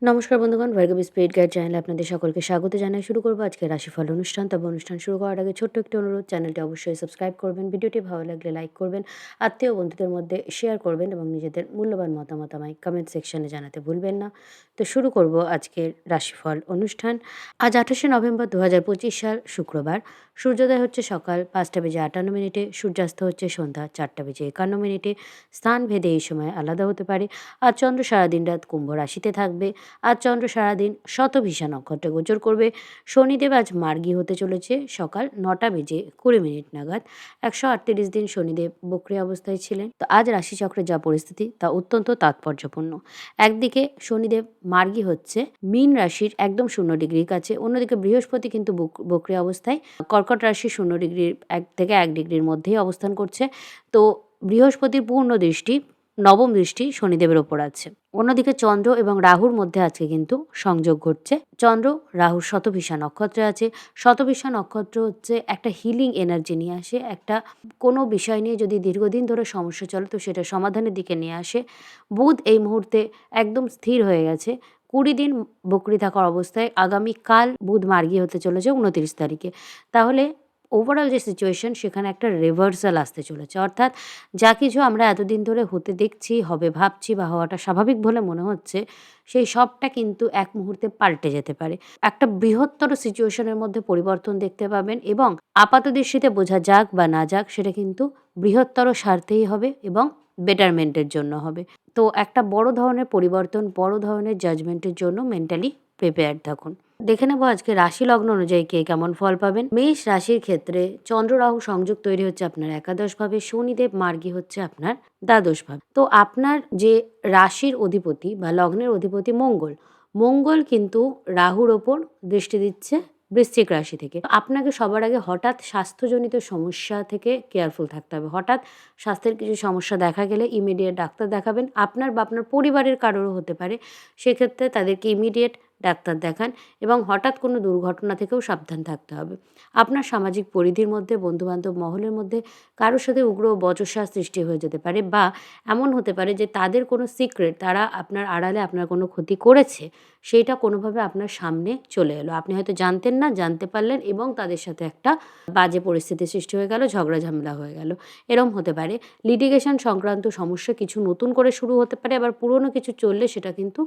নমস্কার বন্ধুগণ, Bhargavi spirit guide চ্যানেলে আপনাদের সকলকে স্বাগত জানাই। শুরু করবো আজকে রাশিফল অনুষ্ঠান। তবে অনুষ্ঠান শুরু করার আগে ছোট্ট একটি অনুরোধ, চ্যানেলটি অবশ্যই সাবস্ক্রাইব করবেন, ভিডিওটি ভালো লাগলে লাইক করবেন, আত্মীয় বন্ধুদের মধ্যে শেয়ার করবেন এবং নিজেদের মূল্যবান মতামত আমায় কমেন্ট সেকশনে জানাতে ভুলবেন না। তো শুরু করব আজকের রাশিফল অনুষ্ঠান। আজ 28শে নভেম্বর 2025 সাল শুক্রবার। সূর্যোদয় হচ্ছে সকাল 5টা বেজে 58 মিনিটে, সূর্যাস্ত হচ্ছে সন্ধ্যা 4টা বেজে 51 মিনিটে। স্থান ভেদে এই সময় আলাদা হতে পারে। আজ চন্দ্র সারাদিন রাত কুম্ভ রাশিতে থাকবে। আজ চন্দ্র সারাদিন শতভিষা নক্ষত্রে গোচর করবে। শনিদেব আজ মার্গী হতে চলেছে সকাল 9টা বেজে 20 মিনিট নাগাদ। 138 দিন শনিদেব বক্রী অবস্থায় ছিলেন। তো আজ রাশিচক্রের যা পরিস্থিতি তা অত্যন্ত তাৎপর্যপূর্ণ। একদিকে শনিদেব মার্গী হচ্ছে মীন রাশির একদম 0 ডিগ্রির কাছে, অন্যদিকে বৃহস্পতি কিন্তু বক্রী অবস্থায় কর্কট রাশির 0 ডিগ্রির 1 থেকে 1 ডিগ্রির মধ্যেই অবস্থান করছে। তো বৃহস্পতির পূর্ণ দৃষ্টি, নবম দৃষ্টি শনিদেবের ওপর আছে। অন্যদিকে চন্দ্র এবং রাহুর মধ্যে আজকে কিন্তু সংযোগ ঘটছে। চন্দ্র রাহুর শতভিষা নক্ষত্রে আছে। শতভিষা নক্ষত্র হচ্ছে একটা হিলিং এনার্জি নিয়ে আসে। একটা কোনো বিষয় নিয়ে যদি দীর্ঘদিন ধরে সমস্যা চলে তো সেটা সমাধানের দিকে নিয়ে আসে। বুধ এই মুহূর্তে একদম স্থির হয়ে গেছে। 20 দিন বকরি থাকার অবস্থায় আগামীকাল বুধ মার্গী হতে চলেছে 29 তারিখে। তাহলে ওভারঅল যে সিচুয়েশন, সেখানে একটা রিভার্সাল আসতে চলেছে। অর্থাৎ যা কিছু আমরা এতদিন ধরে হতে দেখছি, হবে ভাবছি বা হওয়াটা স্বাভাবিক বলে মনে হচ্ছে, সেই সবটা কিন্তু এক মুহূর্তে পাল্টে যেতে পারে। একটা বৃহত্তর সিচুয়েশনের মধ্যে পরিবর্তন দেখতে পাবেন এবং আপাতদৃষ্টিতে বোঝা যাক বা না যাক সেটা কিন্তু বৃহত্তর স্বার্থেই হবে এবং বেটারমেন্টের জন্য হবে। তো একটা বড় ধরনের পরিবর্তন, বড় ধরনের জাজমেন্টের জন্য মেন্টালি প্রিপেয়ার্ড থাকুন। দেখে নেব আজকে রাশি লগ্ন অনুযায়ী কে কেমন ফল পাবেন। মেষ রাশির ক্ষেত্রে চন্দ্র রাহু সংযোগ তৈরি হচ্ছে আপনার একাদশ ভাবে, শনিদেব মার্গী হচ্ছে আপনার দ্বাদশ ভাবে। তো আপনার যে রাশির অধিপতি বা লগ্নের অধিপতি মঙ্গল, মঙ্গল কিন্তু রাহুর ওপর দৃষ্টি দিচ্ছে বৃশ্চিক রাশি থেকে। আপনাকে সবার আগে হঠাৎ স্বাস্থ্যজনিত সমস্যা থেকে কেয়ারফুল থাকতে হবে। হঠাৎ স্বাস্থ্যের কিছু সমস্যা দেখা গেলে ইমিডিয়েট ডাক্তার দেখাবেন। আপনার বা আপনার পরিবারের কারোরও হতে পারে। সেক্ষেত্রে তাদেরকে ইমিডিয়েট ডাক্তার দেখান এবং হঠাৎ কোনো দুর্ঘটনা থেকেও সাবধান থাকতে হবে। আপনার সামাজিক পরিধির মধ্যে, বন্ধুবান্ধব মহলের মধ্যে কারোর সাথে উগ্র বচসা সৃষ্টি হয়ে যেতে পারে বা এমন হতে পারে যে তাদের কোনো সিক্রেট, তারা আপনার আড়ালে আপনার কোনো ক্ষতি করেছে, সেইটা কোনোভাবে আপনার সামনে চলে এলো। আপনি হয়তো জানতেন না, জানতে পারলেন এবং তাদের সাথে একটা বাজে পরিস্থিতির সৃষ্টি হয়ে গেল, ঝগড়া ঝামেলা হয়ে গেল। এরম হতে পারে। লিটিগেশন সংক্রান্ত সমস্যা কিছু নতুন করে শুরু হতে পারে, আবার পুরনো কিছু চললে সেটা কিন্তু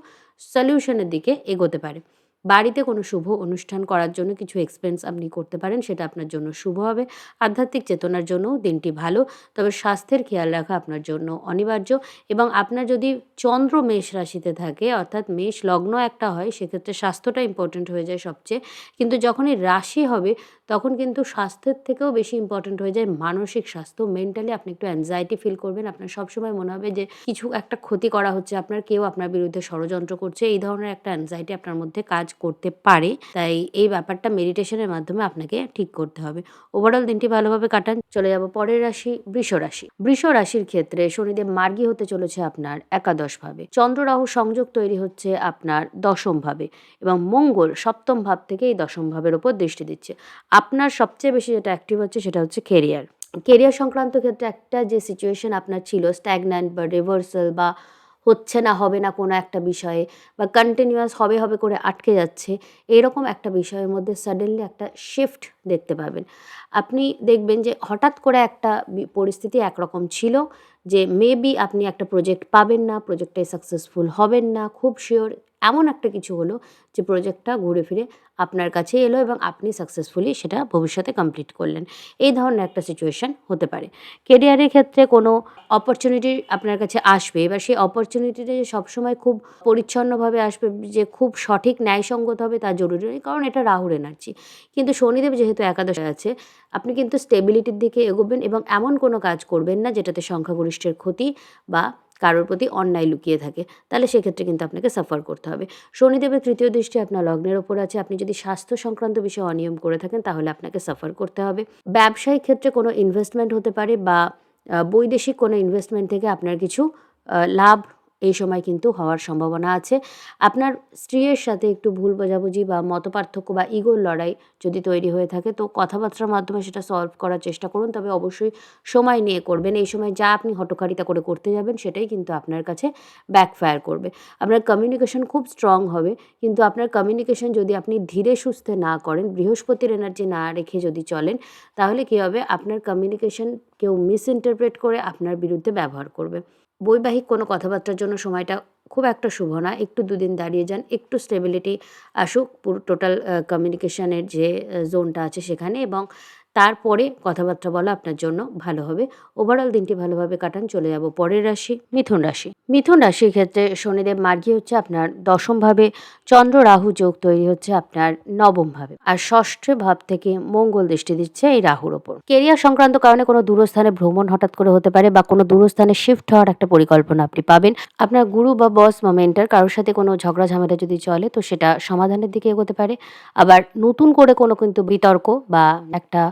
সলিউশনের দিকে এগোতে পারে। বাড়িতে কোনো শুভ অনুষ্ঠান করার জন্য কিছু এক্সপেন্স আপনি করতে পারেন, সেটা আপনার জন্য শুভ হবে। আধ্যাত্মিক চেতনার জন্যও দিনটি ভালো, তবে স্বাস্থ্যের খেয়াল রাখা আপনার জন্য অনিবার্য। এবং আপনার যদি চন্দ্র মেষ রাশিতে থাকে, অর্থাৎ মেষ লগ্ন একটা হয়, সেক্ষেত্রে স্বাস্থ্যটা ইম্পর্টেন্ট হয়ে যায় সবচেয়ে। কিন্তু যখনই রাশি হবে তখন কিন্তু স্বাস্থ্যের থেকেও বেশি ইম্পর্টেন্ট হয়ে যায় মানসিক স্বাস্থ্য। মেন্টালি আপনি একটু অ্যাংজাইটি ফিল করবেন। আপনার সবসময় মনে হবে যে কিছু একটা ক্ষতি করা হচ্ছে, আপনার কেউ আপনার বিরুদ্ধে ষড়যন্ত্র করছে। এই ধরনের একটা অ্যাংজাইটি আপনার মধ্যে কাজ করতে পারে। তাই এই ব্যাপারটা মেডিটেশনের মাধ্যমে আপনাকে ঠিক করতে হবে। ওভারঅল দিনটি ভালোভাবে কাটান। চলে যাব পরের রাশি, বৃষ রাশি। বৃষ রাশির ক্ষেত্রে শনিদেব মার্গী হতে চলেছে আপনার একাদশ ভাবে। চন্দ্র রাহু সংযোগ তৈরি হচ্ছে আপনার দশম ভাবে এবং মঙ্গল সপ্তম ভাব থেকে এই দশম ভাবের ওপর দৃষ্টি দিচ্ছে। আপনার সবচেয়ে বেশি যেটা অ্যাক্টিভ হচ্ছে সেটা হচ্ছে কেরিয়ার। কেরিয়ার সংক্রান্ত ক্ষেত্রে একটা যে সিচুয়েশন আপনার ছিল, স্ট্যাগন্যান্ট বা রিভার্সাল বা হচ্ছে না, হবে না কোনো একটা বিষয়ে বা কন্টিনিউয়াস হবে হবে করে আটকে যাচ্ছে, এরকম একটা বিষয়ের মধ্যে সাডেনলি একটা শিফট দেখতে পাবেন। আপনি দেখবেন যে হঠাৎ করে একটা পরিস্থিতি একরকম ছিল যে মেবি আপনি একটা প্রজেক্ট পাবেন না, প্রজেক্টটাই সাকসেসফুল হবেন না, খুব শিওর এমন একটা কিছু হলো যে প্রজেক্টটা ঘুরে ফিরে আপনার কাছে এলো এবং আপনি সাকসেসফুলি সেটা ভবিষ্যতে কমপ্লিট করলেন। এই ধরনের একটা সিচুয়েশন হতে পারে। কেরিয়ারের ক্ষেত্রে কোনো অপরচুনিটি আপনার কাছে আসবে, এবার সেই অপরচুনিটিটা যে সবসময় খুব পরিচ্ছন্নভাবে আসবে, যে খুব সঠিক ন্যায়সঙ্গত হবে তা জরুরি নয়, কারণ এটা রাহুর এনার্জি। কিন্তু শনিদেব যেহেতু একাদশে আছে, আপনি কিন্তু স্টেবিলিটির দিকে এগোবেন এবং এমন কোনো কাজ করবেন না যেটাতে সংখ্যাগরিষ্ঠের ক্ষতি বা কারোর প্রতি অন্যায় লুকিয়ে থাকে, তাহলে সেক্ষেত্রে কিন্তু আপনাকে সাফার করতে হবে। শনিদেবের তৃতীয় দৃষ্টি আপনার লগ্নের ওপর আছে। আপনি যদি স্বাস্থ্য সংক্রান্ত বিষয়ে অনিয়ম করে থাকেন তাহলে আপনাকে সাফার করতে হবে। ব্যবসায়িক ক্ষেত্রে কোনো ইনভেস্টমেন্ট হতে পারে বা বৈদেশিক কোনো ইনভেস্টমেন্ট থেকে আপনার কিছু লাভ এই সময় কিন্তু হওয়ার সম্ভাবনা আছে। আপনার স্ত্রীর সাথে একটু ভুল বোঝাবুঝি বা মতপার্থক্য বা ইগোর লড়াই যদি তৈরি হয়ে থাকে, তো কথাবার্তার মাধ্যমে সেটা সলভ করার চেষ্টা করুন। তবে অবশ্যই সময় নিয়ে করবেন। এই সময় যা আপনি হঠকারিতা করে করতে যাবেন সেটাই কিন্তু আপনার কাছে ব্যাকফায়ার করবে। আপনার কমিউনিকেশন খুব স্ট্রং হবে, কিন্তু আপনার কমিউনিকেশন যদি আপনি ধীরে সুস্থে না করেন, বৃহস্পতির এনার্জি না রেখে যদি চলেন, তাহলে কী হবে, আপনার কমিউনিকেশন কেউ মিসইন্টারপ্রেট করে আপনার বিরুদ্ধে ব্যবহার করবে। বৈবাহিক কোনো কথাবার্তার জন্য সময়টা খুব একটা শুভ না। একটু ২ দিন দাঁড়িয়ে যান, একটু স্টেবিলিটি আসুক পুরো টোটাল কমিউনিকেশনের যে জোনটা আছে সেখানে, এবং তারপরে কথাবার্তা বলা আপনার জন্য ভালো হবে। ওভারঅল দিনটি ভালোভাবে কাটান। চলে যাব পরের রাশি, মিথুন রাশি। মিথুন রাশির ক্ষেত্রে শনিদেব মার্গী হচ্ছে আপনার ১০ম ভাবে, চন্দ্র রাহু যোগ তৈরি হচ্ছে আপনার ৯ম ভাবে, আর ৬ষ্ঠ ভাব থেকে মঙ্গল দৃষ্টি দিচ্ছে এই রাহুর ওপর। কেরিয়ার সংক্রান্ত কারণে কোনো দূরস্থানে ভ্রমণ হঠাৎ করে হতে পারে, বা কোনো দূরস্থানে শিফট হওয়ার একটা পরিকল্পনা আপনি পাবেন। আপনার গুরু বা বস বা মেন্টর কারোর সাথে কোনো ঝগড়া ঝামেলা যদি চলে, তো সেটা সমাধানের দিকে এগোতে পারে। আবার নতুন করে কোনো কিন্তু বিতর্ক বা একটা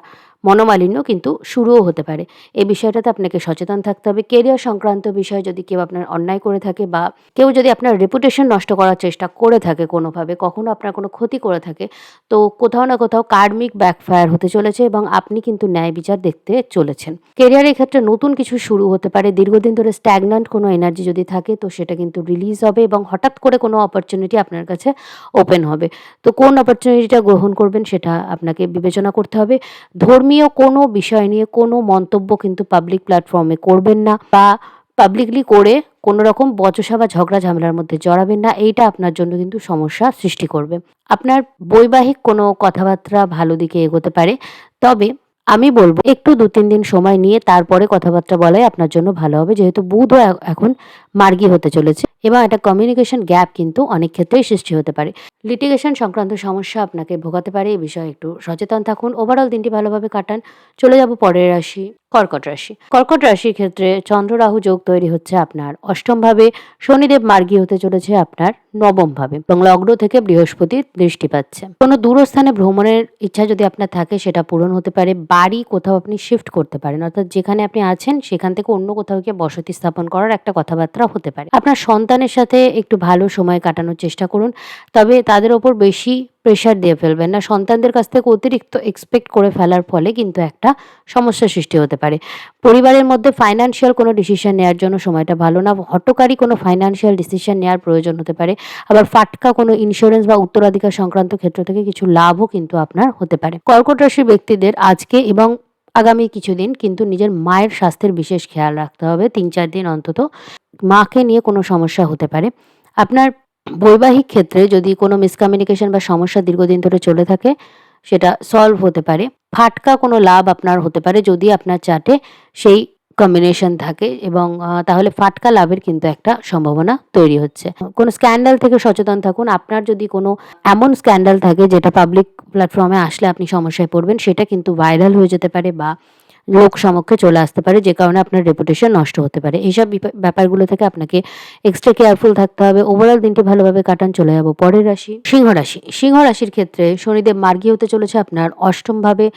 মনোমালিন্য কিন্তু শুরুও হতে পারে। এই বিষয়টাতে আপনাকে সচেতন থাকতে হবে। কেরিয়ার সংক্রান্ত বিষয়ে যদি কেউ আপনার অন্যায় করে থাকে, বা কেউ যদি আপনার রেপুটেশন নষ্ট করার চেষ্টা করে থাকে কোনোভাবে, কখনো আপনার কোনো ক্ষতি করে থাকে, তো কোথাও না কোথাও কার্মিক ব্যাকফায়ার হতে চলেছে এবং আপনি কিন্তু ন্যায় বিচার দেখতে চলেছেন। কেরিয়ারের ক্ষেত্রে নতুন কিছু শুরু হতে পারে। দীর্ঘদিন ধরে স্ট্যাগন্যান্ট কোনো এনার্জি যদি থাকে, তো সেটা কিন্তু রিলিজ হবে এবং হঠাৎ করে কোনো অপরচুনিটি আপনার কাছে ওপেন হবে। তো কোন অপরচুনিটিটা গ্রহণ করবেন সেটা আপনাকে বিবেচনা করতে হবে। ধর্মীয় কোনো বিষয় নিয়ে কোনো মন্তব্য কিন্তু পাবলিক প্ল্যাটফর্মে করবেন না, বা পাবলিকলি করে কোনো রকম বচসা বা ঝগড়া ঝামেলার মধ্যে জড়াবেন না। এইটা আপনার জন্য কিন্তু সমস্যা সৃষ্টি করবে। আপনার বৈবাহিক কোনো কথাবার্তা ভালো দিকে এগোতে পারে। তবে আমি বলব একটু ২-৩ দিন সময় নিয়ে তারপরে কথাবার্তা বলাই আপনার জন্য ভালো হবে, যেহেতু বুধও এখন মার্গী হতে চলেছে এবং একটা কমিউনিকেশন গ্যাপ কিন্তু অনেক ক্ষেত্রেই সৃষ্টি হতে পারে। লিটিগেশন সংক্রান্ত সমস্যা আপনাকে ভোগাতে পারে, এই বিষয়ে একটু সচেতন থাকুন। ওভারঅল দিনটি ভালোভাবে কাটান। চলে যাব পরের রাশি, কর্কট রাশি। কর্কট রাশির ক্ষেত্রে চন্দ্র রাহু যোগ তৈরি হচ্ছে আপনার ৮ম ভাবে, শনিদেব মার্গী হতে চলেছে আপনার ৯ম ভাবে, এবং লগ্ন থেকে বৃহস্পতির দৃষ্টি পাচ্ছে। কোনো দূরস্থানে ভ্রমণের ইচ্ছা যদি আপনার থাকে, সেটা পূরণ হতে পারে। বাড়ি কোথাও আপনি শিফট করতে পারেন, অর্থাৎ যেখানে আপনি আছেন সেখান থেকে অন্য কোথাও গিয়ে বসতি স্থাপন করার একটা কথাবার্তা হতে পারে। আপনার সন্তানের সাথে একটু ভালো সময় কাটানোর চেষ্টা করুন, তবে তাদের ওপর বেশি প্রেশার দিয়ে ফেলবেন না। সন্তানদের কাছ থেকে অতিরিক্ত এক্সপেক্ট করে ফেলার ফলে কিন্তু একটা সমস্যার সৃষ্টি হতে পারে। পরিবারের মধ্যে ফাইন্যান্সিয়াল কোনো ডিসিশন নেওয়ার জন্য সময়টা ভালো না। হঠকারী কোনো ফাইন্যান্সিয়াল ডিসিশন নেওয়ার প্রয়োজন হতে পারে। আবার ফাটকা কোনো ইন্স্যুরেন্স বা উত্তরাধিকার সংক্রান্ত ক্ষেত্র থেকে কিছু লাভও কিন্তু আপনার হতে পারে। কর্কট রাশির ব্যক্তিদের আজকে এবং আগামী কিছুদিন কিন্তু নিজের মায়ের স্বাস্থ্যের বিশেষ খেয়াল রাখতে হবে। ৩-৪ দিন অন্তত মাকে নিয়ে কোনো সমস্যা হতে পারে। আপনার বৈবাহিক ক্ষেত্রে যদি কোনো মিসকমিউনিকেশন বা সমস্যা দীর্ঘদিন ধরে চলে থাকে, সেটা সলভ হতে পারে। ফাটকা কোনো লাভ আপনার হতে পারে যদি আপনার চার্টে সেই কম্বিনেশন থাকে, এবং তাহলে ফাটকা লাভের কিন্তু একটা সম্ভাবনা তৈরি হচ্ছে। কোনো স্ক্যান্ডাল থেকে সচেতন থাকুন। আপনার যদি কোনো এমন স্ক্যান্ডাল থাকে যেটা পাবলিক প্ল্যাটফর্মে আসলে আপনি সমস্যায় পড়বেন, সেটা কিন্তু ভাইরাল হয়ে যেতে পারে বা লোক সমক্ষে চলে আসতে পারে, যে কারণে আপনার রেপুটেশন নষ্ট হতে পারে। এইসব ব্যাপারগুলো থেকে আপনাকে এক্সট্রা কেয়ারফুল থাকতে হবে। ওভারঅল দিনটি ভালোভাবে কাটান। চলে যাব পরের রাশি, সিংহ রাশি। সিংহ রাশির ক্ষেত্রে শনিদেব মার্গী হতে চলেছে আপনার ৮ম ভাবে,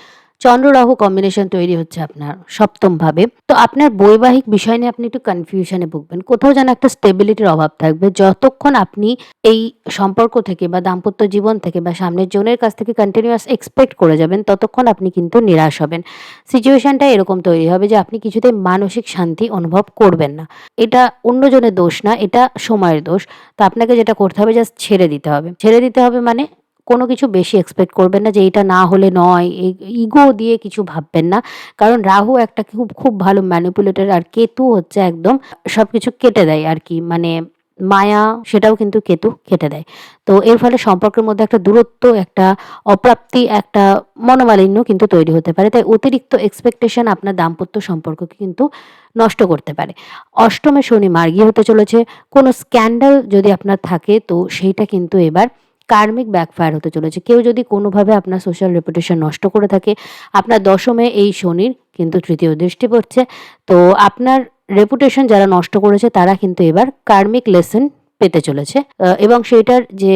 চন্দ্র রাহু কম্বিনেশন তৈরি হচ্ছে আপনার ৭ম ভাবে। তো আপনার বৈবাহিক বিষয় নিয়ে আপনি একটু কনফিউশনে ভুগবেন। কোথাও যেন একটা স্টেবিলিটির অভাব থাকবে। যতক্ষণ আপনি এই সম্পর্ক থেকে বা দাম্পত্য জীবন থেকে বা সামনের জনের কাছ থেকে কন্টিনিউয়াস এক্সপেক্ট করে যাবেন, ততক্ষণ আপনি কিন্তু নিরাশ হবেন। সিচুয়েশনটা এরকম তৈরি হবে যে আপনি কিছুতেই মানসিক শান্তি অনুভব করবেন না। এটা অন্যজনের দোষ না, এটা সময়ের দোষ। তো আপনাকে যেটা করতে হবে, জাস্ট ছেড়ে দিতে হবে। ছেড়ে দিতে হবে মানে কোনো কিছু বেশি এক্সপেক্ট করবেন না যে এটা না হলে নয়, ইগো দিয়ে কিছু ভাববেন না। কারণ রাহু একটা খুব খুব ভালো ম্যানিপুলেটর, আর কেতু হচ্ছে একদম সবকিছু কেটে দেয় আর কি, মানে মায়া সেটাও কিন্তু কেতু কেটে দেয়। তো এর ফলে সম্পর্কের মধ্যে একটা দূরত্ব, একটা অপ্রাপ্তি, একটা মনোমালিন্য কিন্তু তৈরি হতে পারে। তাই অতিরিক্ত এক্সপেকটেশন আপনার দাম্পত্য সম্পর্ককে কিন্তু নষ্ট করতে পারে। ৮ম শনি মার্গী হতে চলেছে। কোনো স্ক্যান্ডাল যদি আপনার থাকে, তো সেইটা কিন্তু এবার কার্মিক ব্যাকফায়ার হতে চলেছে। কেউ যদি কোনোভাবে আপনার সোশ্যাল রেপুটেশন নষ্ট করে থাকে, আপনার ১০মে এই শনির কিন্তু ৩য় দৃষ্টি পড়ছে। তো আপনার রেপুটেশন যারা নষ্ট করেছে, তারা কিন্তু এবার কার্মিক লেসন পেতে চলেছে, এবং সেইটার যে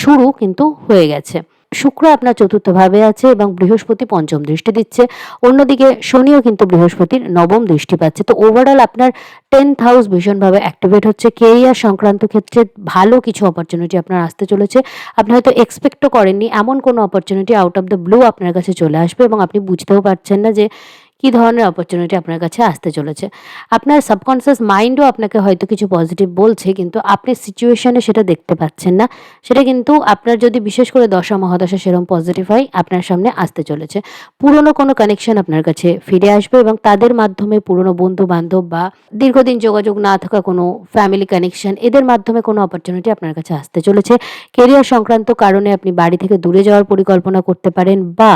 শুরু কিন্তু হয়ে গেছে। শুক্র আপনার চতুর্থভাবে আছে এবং বৃহস্পতি পঞ্চম দৃষ্টি দিচ্ছে। অন্যদিকে শনিও কিন্তু বৃহস্পতির নবম দৃষ্টি পাচ্ছে। তো ওভারঅল আপনার 10th হাউস ভীষণভাবে অ্যাক্টিভেট হচ্ছে। কেরিয়ার সংক্রান্ত ক্ষেত্রে ভালো কিছু অপরচুনিটি আপনার আসতে চলেছে। আপনি হয়তো এক্সপেক্টও করেননি এমন কোনো opportunity out of the blue আপনার কাছে চলে আসবে এবং আপনি বুঝতেও পারছেন না যে কী ধরনের অপরচুনিটি আপনার কাছে আসতে চলেছে। আপনার সাবকনসিয়াস মাইন্ডও আপনাকে হয়তো কিছু পজিটিভ বলছে, কিন্তু আপনি সিচুয়েশনে সেটা দেখতে পাচ্ছেন না। সেটা কিন্তু আপনার যদি বিশেষ করে দশা মহাদশা সেরকম পজিটিভ হয় আপনার সামনে আসতে চলেছে। পুরনো কোনো কানেকশন আপনার কাছে ফিরে আসবে এবং তাদের মাধ্যমে পুরনো বন্ধু-বান্ধব বা দীর্ঘদিন যোগাযোগ না থাকা কোনো ফ্যামিলি কানেকশন, এদের মাধ্যমে কোনো অপরচুনিটি আপনার কাছে আসতে চলেছে। কেরিয়ার সংক্রান্ত কারণে আপনি বাড়ি থেকে দূরে যাওয়ার পরিকল্পনা করতে পারেন, বা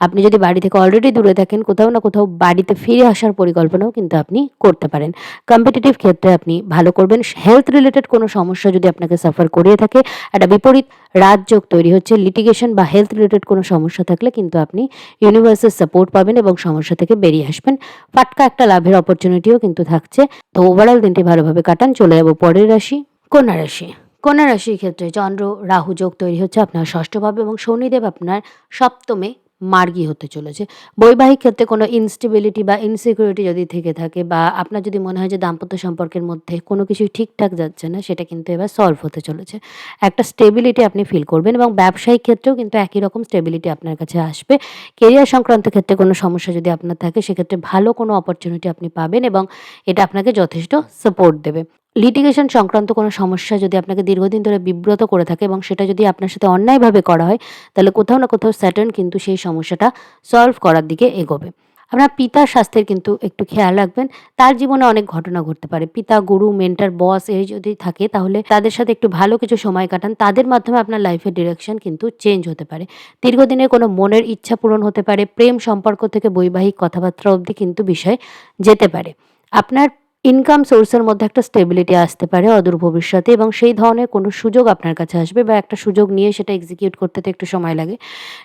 আপনি যদি বাড়ি থেকে অলরেডি দূরে থাকেন কোথাও না কোথাও বাড়িতে ফিরে আসার পরিকল্পনাও কিন্তু আপনি করতে পারেন। কম্পিটিটিভ ক্ষেত্রে আপনি ভালো করবেন। হেলথ রিলেটেড কোনো সমস্যা যদি আপনাকে সাফার করিয়ে থাকে, একটা বিপরীত রাজযোগ তৈরি হচ্ছে। লিটিগেশন বা হেলথ রিলেটেড কোনো সমস্যা থাকলে কিন্তু আপনি ইউনিভার্সের সাপোর্ট পাবেন এবং সমস্যা থেকে বেরিয়ে আসবেন। ফাটকা একটা লাভের অপরচুনিটিও কিন্তু থাকছে। তো ওভারঅল দিনটি ভালোভাবে কাটান। চলে যাব পরের রাশি, কন্যা রাশি। কন্যা রাশির ক্ষেত্রে চন্দ্র রাহু যোগ তৈরি হচ্ছে আপনার ষষ্ঠভাবে এবং শনিদেব আপনার সপ্তমে মার্গী হতে চলেছে। বৈবাহিক ক্ষেত্রে কোনো ইনস্টেবিলিটি বা ইনসিকিউরিটি যদি থেকে থাকে, বা আপনার যদি মনে হয় যে দাম্পত্য সম্পর্কের মধ্যে কোনো কিছুই ঠিকঠাক যাচ্ছে না, সেটা কিন্তু এবার সলভ হতে চলেছে। একটা স্টেবিলিটি আপনি ফিল করবেন এবং ব্যবসায়িক ক্ষেত্রেও কিন্তু একই রকম স্টেবিলিটি আপনার কাছে আসবে। কেরিয়ার সংক্রান্ত ক্ষেত্রে কোনো সমস্যা যদি আপনার থাকে সেক্ষেত্রে ভালো কোনো অপরচুনিটি আপনি পাবেন এবং এটা আপনাকে যথেষ্ট সাপোর্ট দেবে। লিটিগেশন সংক্রান্ত কোনো সমস্যা যদি আপনাকে দীর্ঘদিন ধরে বিব্রত করে থাকে এবং সেটা যদি আপনার সাথে অন্যায়ভাবে করা হয়, তাহলে কোথাও না কোথাও স্যাটার্ন কিন্তু সেই সমস্যাটা সলভ করার দিকে এগোবে। আপনার পিতার স্বাস্থ্যের কিন্তু একটু খেয়াল রাখবেন। তার জীবনে অনেক ঘটনা ঘটতে পারে। পিতা, গুরু, মেন্টর, বস এই যদি থাকে তাহলে তাদের সাথে একটু ভালো কিছু সময় কাটান। তাদের মাধ্যমে আপনার লাইফের ডিরেকশন কিন্তু চেঞ্জ হতে পারে। দীর্ঘদিনের কোনো মনের ইচ্ছা পূরণ হতে পারে। প্রেম সম্পর্ক থেকে বৈবাহিক কথাবার্তা অবধি কিন্তু বিষয় যেতে পারে। আপনার ইনকাম সোর্সের মধ্যে একটা স্টেবিলিটি আসতে পারে অদূর ভবিষ্যতে এবং সেই ধরনের কোনো সুযোগ আপনার কাছে আসবে, বা একটা সুযোগ নিয়ে সেটা এক্সিকিউট করতে তো একটু সময় লাগে।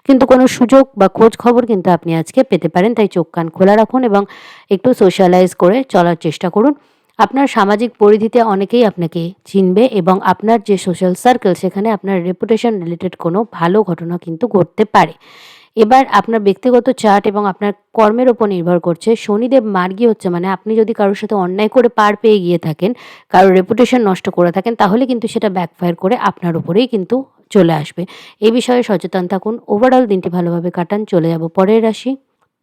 কিন্তু কোনো সুযোগ বা খোঁজ খবর কিন্তু আপনি আজকে পেতে পারেন। তাই চোখ কান খোলা রাখুন এবং একটু সোশ্যালাইজ করে চলার চেষ্টা করুন। আপনার সামাজিক পরিধিতে অনেকেই আপনাকে চিনবে এবং আপনার যে সোশ্যাল সার্কেল সেখানে আপনার রেপুটেশন রিলেটেড কোনো ভালো ঘটনা কিন্তু ঘটতে পারে। এবার আপনার ব্যক্তিগত চার্ট এবং আপনার কর্মের উপর নির্ভর করছে। শনিদেব মার্গী হচ্ছে মানে আপনি যদি কারোর সাথে অন্যায় করে পার পেয়ে গিয়ে থাকেন, কারোর রেপুটেশন নষ্ট করে থাকেন, তাহলে কিন্তু সেটা ব্যাকফায়ার করে আপনার উপরেই কিন্তু চলে আসবে। এই বিষয়ে সচেতন থাকুন। ওভারঅল দিনটি ভালোভাবে কাটান। চলে যাব পরের রাশি,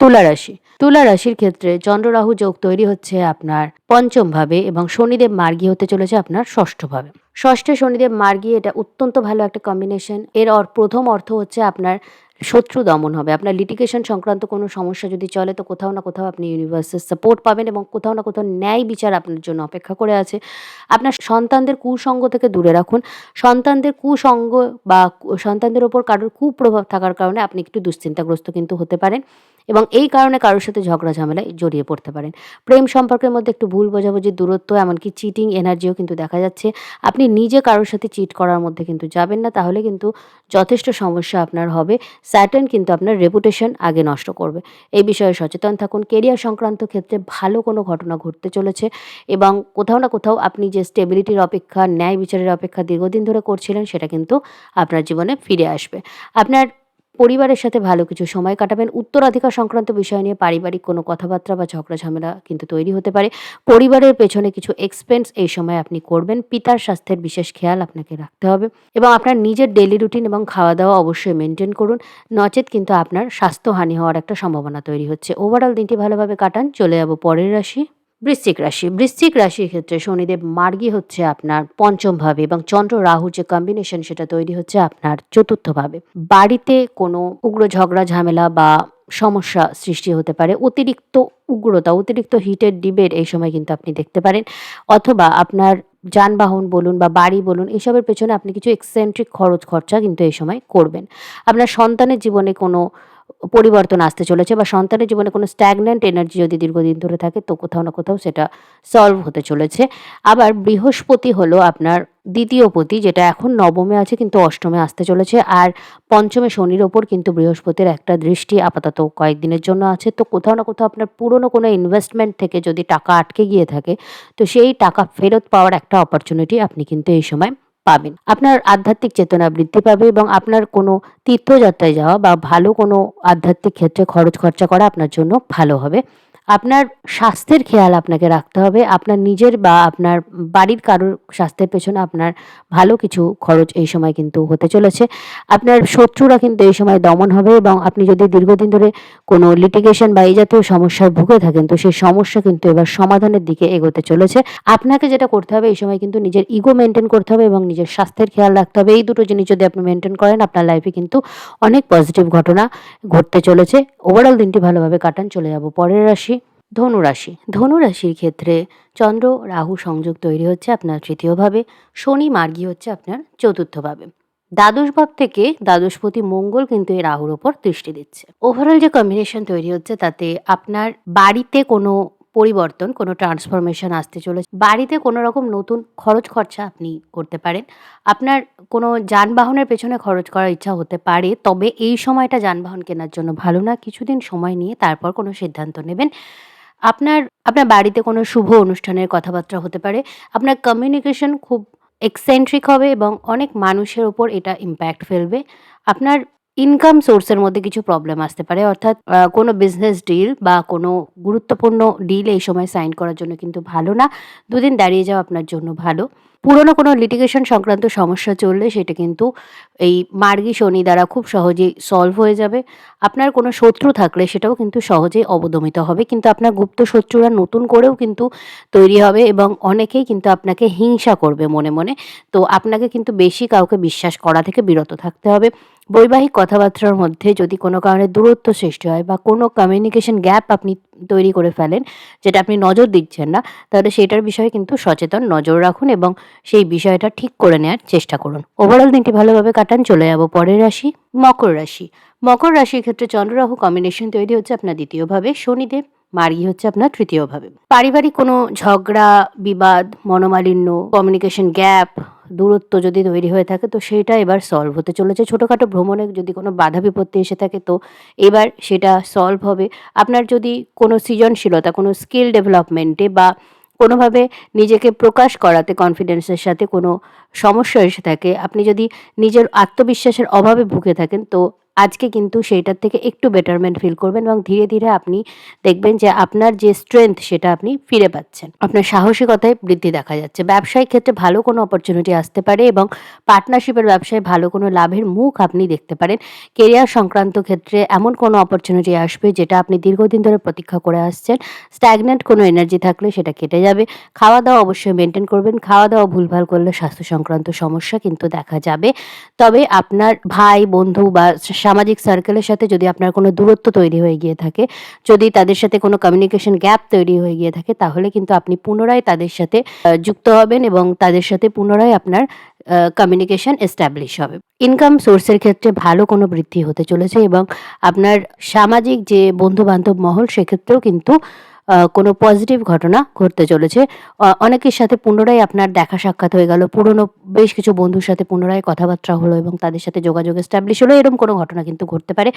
তুলা রাশি। তুলা রাশির ক্ষেত্রে চন্দ্র রাহু যোগ তৈরি হচ্ছে আপনার পঞ্চম ভাবে এবং শনিদেব মার্গী হতে চলেছে আপনার ষষ্ঠ ভাবে। ষষ্ঠে শনিদেব মার্গী, এটা অত্যন্ত ভালো একটা কম্বিনেশন। এর প্রথম অর্থ হচ্ছে আপনার শত্রু দমন হবে। আপনার লিটিগেশন সংক্রান্ত কোনো সমস্যা যদি চলে তো কোথাও না কোথাও আপনি ইউনিভার্সের সাপোর্ট পাবেন এবং কোথাও না কোথাও ন্যায় বিচার আপনার জন্য অপেক্ষা করে আছে। আপনার সন্তানদের কুসঙ্গ থেকে দূরে রাখুন। সন্তানদের কুসঙ্গ বা সন্তানদের ওপর কারোর কুপ্রভাব থাকার কারণে আপনি একটু দুশ্চিন্তাগ্রস্ত কিন্তু হতে পারেন এবং এই কারণে কারোর সাথে ঝগড়া ঝামেলায় জড়িয়ে পড়তে পারেন। প্রেম সম্পর্কের মধ্যে একটু ভুল বোঝাবুঝির দূরত্ব, এমনকি চিটিং এনার্জিও কিন্তু দেখা যাচ্ছে। আপনি নিজে কারোর সাথে চিট করার মধ্যে কিন্তু যাবেন না, তাহলে কিন্তু যথেষ্ট সমস্যা আপনার হবে। স্যাটার্ন কিন্তু আপনার রেপুটেশন আগে নষ্ট করবে। এই বিষয়ে সচেতন থাকুন। কেরিয়ার সংক্রান্ত ক্ষেত্রে ভালো কোনো ঘটনা ঘটতে চলেছে এবং কোথাও না কোথাও আপনি যে স্টেবিলিটির অপেক্ষা, ন্যায় বিচারের অপেক্ষা দীর্ঘদিন ধরে করছিলেন সেটা কিন্তু আপনার জীবনে ফিরে আসবে। আপনার পরিবারের সাথে ভালো কিছু সময় কাটাবেন। উত্তরাধিকার সংক্রান্ত বিষয় নিয়ে পারিবারিক কোনো কথাবার্তা বা ঝগড়া ঝামেলা কিন্তু তৈরি হতে পারে। পরিবারের পেছনে কিছু এক্সপেন্স এই সময় আপনি করবেন। পিতার স্বাস্থ্যের বিশেষ খেয়াল আপনাকে রাখতে হবে এবং আপনার নিজের ডেইলি রুটিন এবং খাওয়া-দাওয়া অবশ্যই মেইনটেইন করুন। নচেৎ কিন্তু আপনার স্বাস্থ্যহানি হওয়ার একটা সম্ভাবনা তৈরি হচ্ছে। ওভারঅল দিনটি ভালোভাবে কাটান। চলে যাব পরের রাশি, বৃশ্চিক রাশি। বৃশ্চিক রাশির ক্ষেত্রে শনিদেব মার্গী হচ্ছে আপনার পঞ্চম ভাবে এবং চন্দ্র রাহুর যে কম্বিনেশন সেটা তৈরি হচ্ছে আপনার চতুর্থ ভাবে। বাড়িতে কোনো উগ্র ঝগড়া ঝামেলা বা সমস্যা সৃষ্টি হতে পারে। অতিরিক্ত উগ্রতা, অতিরিক্ত হিটেড ডিবেট এই সময় কিন্তু আপনি দেখতে পারেন, অথবা আপনার যানবাহন বলুন বা বাড়ি বলুন এসবের পেছনে আপনি কিছু এক্সেন্ট্রিক খরচ খরচা কিন্তু এই সময় করবেন। আপনার সন্তানের জীবনে কোনো পরিবর্তন আসতে চলেছে বা সন্তানের জীবনে কোনো স্ট্যাগন্যান্ট এনার্জি যদি দীর্ঘদিন ধরে থাকে তো কোথাও না কোথাও সেটা সলভ হতে চলেছে। আবার বৃহস্পতি হলো আপনার দ্বিতীয় পতি, যেটা এখন নবমে আছে কিন্তু অষ্টমে আসতে চলেছে। আর পঞ্চমে শনির ওপর কিন্তু বৃহস্পতির একটা দৃষ্টি আপাতত কয়েকদিনের জন্য আছে। তো কোথাও না কোথাও আপনার পুরনো কোনো ইনভেস্টমেন্ট থেকে যদি টাকা আটকে গিয়ে থাকে তো সেই টাকা ফেরত পাওয়ার একটা অপরচুনিটি আপনি কিন্তু এই সময় পাবেন। আপনার আধ্যাত্মিক চেতনা বৃদ্ধি পাবে এবং আপনার কোনো তীর্থযাত্রায় যাওয়া বা ভালো কোনো আধ্যাত্মিক ক্ষেত্রে খরচ খরচা করা আপনার জন্য ভালো হবে। আপনার স্বাস্থ্যের খেয়াল আপনাকে রাখতে হবে। আপনার নিজের বা আপনার বাড়ির কারোর স্বাস্থ্যের পেছনে আপনার ভালো কিছু খরচ এই সময় কিন্তু হতে চলেছে। আপনার শত্রুরা কিন্তু এই সময় দমন হবে এবং আপনি যদি দীর্ঘদিন ধরে কোনো লিটিগেশন বা এই জাতীয় সমস্যায় ভুগে থাকেন, তো সেই সমস্যা কিন্তু এবার সমাধানের দিকে এগোতে চলেছে। আপনাকে যেটা করতে হবে এই সময় কিন্তু নিজের ইগো মেইনটেইন করতে হবে এবং নিজের স্বাস্থ্যের খেয়াল রাখতে হবে। এই দুটো জিনিস যদি আপনি মেইনটেইন করেন, আপনার লাইফে কিন্তু অনেক পজিটিভ ঘটনা ঘটতে চলেছে। ওভারঅল দিনটি ভালোভাবে কাটান। চলে যাব পরের রাশি, ধনুরাশি। ধনুরাশির ক্ষেত্রে চন্দ্র রাহু সংযোগ তৈরি হচ্ছে আপনার তৃতীয় ভাবে, শনি মার্গী হচ্ছে আপনার চতুর্থ ভাবে। দ্বাদশ ভাব থেকে দ্বাদশপতি মঙ্গল কিন্তু এই রাহুর ওপর দৃষ্টি দিচ্ছে। ওভারঅল যে কম্বিনেশন তৈরি হচ্ছে তাতে আপনার বাড়িতে কোনো পরিবর্তন, কোনো ট্রান্সফরমেশন আসতে চলেছে। বাড়িতে কোনো রকম নতুন খরচ খরচা আপনি করতে পারেন। আপনার কোনো যানবাহনের পেছনে খরচ করার ইচ্ছা হতে পারে, তবে এই সময়টা যানবাহন কেনার জন্য ভালো না। কিছুদিন সময় নিয়ে তারপর কোনো সিদ্ধান্ত নেবেন। আপনার আপনার বাড়িতে কোনো শুভ অনুষ্ঠানের কথাবার্তা হতে পারে। আপনার কমিউনিকেশন খুব এক্সেন্ট্রিক হবে এবং অনেক মানুষের উপর এটা ইমপ্যাক্ট ফেলবে। আপনার ইনকাম সোর্সের মধ্যে কিছু প্রবলেম আসতে পারে, অর্থাৎ কোনো বিজনেস ডিল বা কোনো গুরুত্বপূর্ণ ডিল এই সময় সাইন করার জন্য কিন্তু ভালো না। দুদিন দাঁড়িয়ে যাওয়া আপনার জন্য ভালো। পুরনো কোনো লিটিগেশন সংক্রান্ত সমস্যা চললে সেটা কিন্তু এই মার্গী শনি দ্বারা খুব সহজেই সলভ হয়ে যাবে। আপনার কোনো শত্রু থাকলে সেটাও কিন্তু সহজেই অবদমিত হবে। কিন্তু আপনার গুপ্ত শত্রুরা নতুন করেও কিন্তু তৈরি হবে এবং অনেকেই কিন্তু আপনাকে হিংসা করবে মনে, মনে। তো আপনাকে কিন্তু বেশি কাউকে বিশ্বাস করা থেকে বিরত থাকতে হবে। বৈবাহিক কথাবার্তার মধ্যে যদি কোনো কারণে দূরত্ব সৃষ্টি হয় বা কোনো কমিউনিকেশন গ্যাপ আপনি তৈরি করে ফেলেন, যেটা আপনি নজর দিচ্ছেন না, তাহলে সেটার বিষয়ে কিন্তু সচেতন নজর রাখুন এবং সেই বিষয়টা ঠিক করে নেয়ার চেষ্টা করুন। ওভারঅল দিনটি ভালোভাবে কাটান। চলে যাব পরের রাশি, মকর রাশি। মকর রাশির ক্ষেত্রে চন্দ্র রাহু কম্বিনেশন তৈরি হচ্ছে আপনার দ্বিতীয় ভাবে, শনিদেব মার্গী হচ্ছে আপনার তৃতীয় ভাবে। পারিবারিক কোনো ঝগড়া, বিবাদ, মনোমালিন্য, কমিউনিকেশন গ্যাপ, দূরত্ব যদি তৈরি হয়ে থাকে তো সেইটা এবার সলভ হতে চলেছে। ছোটোখাটো ভ্রমণে যদি কোনো বাধা বিপত্তি এসে থাকে তো এবার সেটা সলভ হবে। আপনার যদি কোনো সৃজনশীলতা, কোনো স্কিল ডেভেলপমেন্টে বা কোনোভাবে নিজেকে প্রকাশ করাতে কনফিডেন্সের সাথে কোনো সমস্যা এসে থাকে, আপনি যদি নিজের আত্মবিশ্বাসের অভাবে ভুগে থাকেন, তো আজকে কিন্তু সেইটার থেকে একটু বেটারমেন্ট ফিল করবেন এবং ধীরে, ধীরে আপনি দেখবেন যে আপনার যে স্ট্রেংথ সেটা আপনি ফিরে পাচ্ছেন। আপনার সাহসিকতায় বৃদ্ধি দেখা যাচ্ছে। ব্যবসায়িক ক্ষেত্রে ভালো কোনো অপরচুনিটি আসতে পারে এবং পার্টনারশিপের ব্যবসায় ভালো কোনো লাভের মুখ আপনি দেখতে পারেন। কেরিয়ার সংক্রান্ত ক্ষেত্রে এমন কোনো অপরচুনিটি আসবে যেটা আপনি দীর্ঘদিন ধরে প্রতীক্ষা করে আসছেন। স্ট্যাগন্যান্ট কোনো এনার্জি থাকলে সেটা কেটে যাবে। খাওয়া-দাওয়া অবশ্যই মেইনটেইন করবেন। খাওয়া-দাওয়া ভুলভাল করলে স্বাস্থ্য সংক্রান্ত সমস্যা কিন্তু দেখা যাবে। তবে আপনার ভাই, বন্ধু বা সামাজিক সার্কেলের সাথে যদি আপনার কোনো দূরত্ব তৈরি হয়ে গিয়ে থাকে, যদি তাদের সাথে কোনো কমিউনিকেশন গ্যাপ তৈরি হয়ে গিয়ে থাকে, তাহলে কিন্তু আপনি পুনরায় তাদের সাথে যুক্ত হবেন এবং তাদের সাথে পুনরায় আপনার কমিউনিকেশন এস্টাবলিশ হবে। ইনকাম সোর্সের ক্ষেত্রে ভালো কোনো বৃদ্ধি হতে চলেছে এবং আপনার সামাজিক যে বন্ধু-বান্ধব মহল সেক্ষেত্রেও কিন্তু কোনো পজিটিভ ঘটনা ঘটতে চলেছে। অনেকের সাথে পুনরায় আপনার দেখা সাক্ষাৎ হয়ে গেল। পুরনো বেশ কিছু বন্ধুর সাথে পুনরায় কথাবার্তা হলো এবং তাদের সাথে যোগাযোগ এস্টাবলিশ হলো। এরকম কোনো ঘটনা কিন্তু ঘটতে পারে।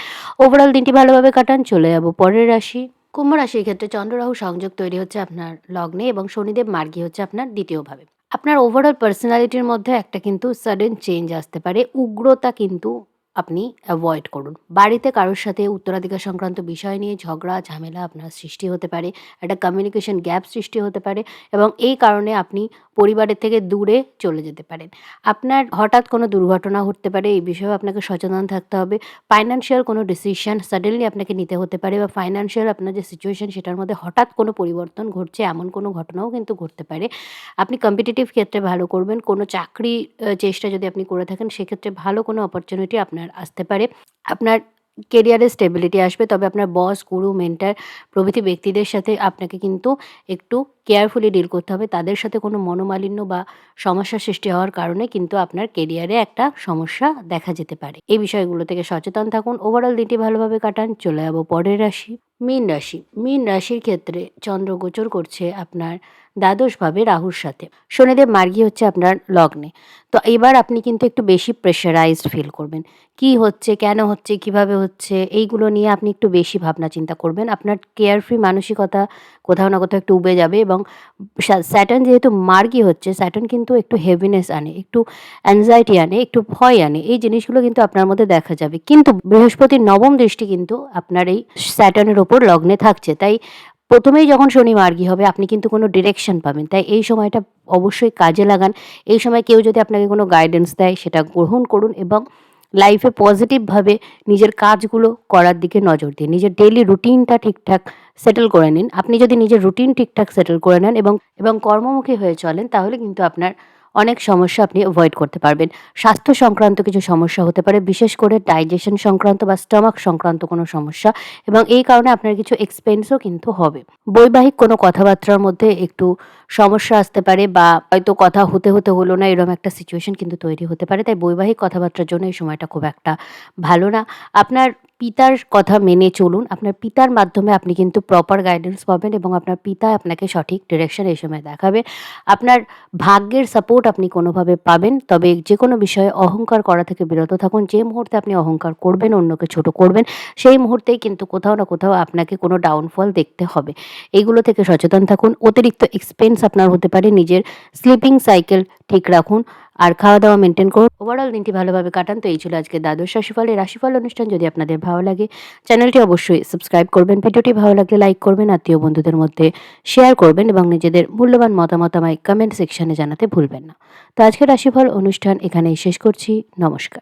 ওভারঅল দিনটি ভালোভাবে কাটান। চলে যাব পরের রাশি, কুম্ভ রাশির ক্ষেত্রে চন্দ্র রাহু সংযোগ তৈরি হচ্ছে আপনার লগ্নে এবং শনিদেব মার্গী হচ্ছে আপনার দ্বিতীয় ভাবে। আপনার ওভারঅল পার্সোনালিটির মধ্যে একটা কিন্তু সাডেন চেঞ্জ আসতে পারে। উগ্রতা কিন্তু আপনি অ্যাভয়েড করুন। বাড়িতে কারোর সাথে উত্তরাধিকার সংক্রান্ত বিষয় নিয়ে ঝগড়া ঝামেলা আপনার সৃষ্টি হতে পারে। একটা কমিউনিকেশন গ্যাপ সৃষ্টি হতে পারে এবং এই কারণে আপনি পরিবারের থেকে দূরে চলে যেতে পারেন। আপনার হঠাৎ কোনো দুর্ঘটনা ঘটতে পারে, এই বিষয়েও আপনাকে সচেতন থাকতে হবে। ফাইন্যান্সিয়াল কোনো ডিসিশন সাডেনলি আপনাকে নিতে হতে পারে বা ফাইন্যান্সিয়াল আপনার যে সিচুয়েশন সেটার মধ্যে হঠাৎ কোনো পরিবর্তন ঘটছে এমন কোনো ঘটনাও কিন্তু ঘটতে পারে। আপনি কম্পিটিটিভ ক্ষেত্রে ভালো করবেন। কোনো চাকরি চেষ্টা যদি আপনি করে থাকেন সেক্ষেত্রে ভালো কোনো অপরচুনিটি আপনার আসতে পারে। আপনার কেরিয়ারে স্টেবিলিটি আসবে, তবে আপনার বস, গুরু, মেন্টর প্রভৃতি ব্যক্তিদের সাথে আপনাকে কিন্তু একটু কেয়ারফুলি ডিল করতে হবে। তাদের সাথে কোনো মনোমালিন্য বা সমস্যার সৃষ্টি হওয়ার কারণে কিন্তু আপনার কেরিয়ারে একটা সমস্যা দেখা যেতে পারে। এই বিষয়গুলো থেকে সচেতন থাকুন। ওভারঅল দিনটি ভালোভাবে কাটান। চলে যাব পরের রাশি, মীন রাশি। মীন রাশির ক্ষেত্রে চন্দ্র গোচর করছে আপনার দ্বাদশভাবে রাহুর সাথে। শনিদেব মার্গী হচ্ছে আপনার লগ্নে। তো এবার আপনি কিন্তু একটু বেশি প্রেশারাইজড ফিল করবেন। কি হচ্ছে, কেন হচ্ছে, কিভাবে হচ্ছে, এইগুলো নিয়ে আপনি একটু বেশি ভাবনা চিন্তা করবেন। আপনার কেয়ারফ্রি মানসিকতা কোথাও না কোথাও একটু উবে যাবে এবং স্যাটার্ন যেহেতু মার্গী হচ্ছে, স্যাটার্ন কিন্তু একটু হেভিনেস আনে, একটু অ্যাংজাইটি আনে, একটু ভয় আনে। এই জিনিসগুলো কিন্তু আপনার মধ্যে দেখা যাবে। কিন্তু বৃহস্পতির নবম দৃষ্টি কিন্তু আপনার এই স্যাটার্নের ওপর লগ্নে থাকছে। তাই প্রথমেই যখন শনি মার্গী হবে আপনি কিন্তু কোনো ডিরেকশন পাবেন। তাই এই সময়টা অবশ্যই কাজে লাগান। এই সময় কেউ যদি আপনাকে কোনো গাইডেন্স দেয় সেটা গ্রহণ করুন এবং লাইফে পজিটিভভাবে নিজের কাজগুলো করার দিকে নজর দিন। নিজের ডেইলি রুটিনটা ঠিকঠাক সেটেল করে নিন। আপনি যদি নিজের রুটিন ঠিকঠাক সেটেল করে নেন এবং কর্মমুখী হয়ে চলেন, তাহলে কিন্তু আপনার অনেক সমস্যা আপনি এভয়েড করতে পারবেন। স্বাস্থ্য সংক্রান্ত কিছু সমস্যা হতে পারে, বিশেষ করে ডাইজেশন সংক্রান্ত বা স্টমাক সংক্রান্ত কোনো সমস্যা, এবং এই কারণে আপনার কিছু এক্সপেন্সও কিন্তু হবে। বৈবাহিক কোনো কথাবার্তার মধ্যে একটু সমস্যা আসতে পারে, বা হয়তো কথা হতে হলো না, এরকম একটা সিচুয়েশন কিন্তু তৈরি হতে পারে। তাই বৈবাহিক কথাবার্তার জন্য এই সময়টা খুব একটা ভালো না। আপনার পিতার কথা মেনে চলুন। আপনার পিতার মাধ্যমে আপনি কিন্তু প্রপার গাইডেন্স পাবেন এবং আপনার পিতা আপনাকে সঠিক ডিরেকশন এই সময় দেখাবে। আপনার ভাগ্যের সাপোর্ট আপনি কোনোভাবে পাবেন। তবে যেকোনো বিষয়ে অহংকার করা থেকে বিরত থাকুন। যে মুহূর্তে আপনি অহংকার করবেন, অন্যকে ছোট করবেন, সেই মুহূর্তেই কিন্তু কোথাও না কোথাও আপনাকে কোনো ডাউনফল দেখতে হবে। এইগুলো থেকে সচেতন থাকুন। অতিরিক্ত এক্সপেন্স আপনার হতে পারে। নিজের স্লিপিং সাইকেল ঠিক রাখুন আর খাওয়া-দাওয়া মেইনটেইন করুন। ওভারঅল দিনটি ভালোভাবে কাটান। তো এই ছিল আজকের দ্বাদশ রাশিফল। এই রাশিফল অনুষ্ঠান যদি আপনাদের ভালো লাগে, চ্যানেলটি অবশ্যই সাবস্ক্রাইব করবেন। ভিডিওটি ভালো লাগলে লাইক করবেন, আত্মীয় বন্ধুদের মধ্যে শেয়ার করবেন এবং নিজেদের মূল্যবান মতামত আমায় কমেন্ট সেকশনে জানাতে ভুলবেন না। তো আজকের রাশিফল অনুষ্ঠান এখানেই শেষ করছি। নমস্কার।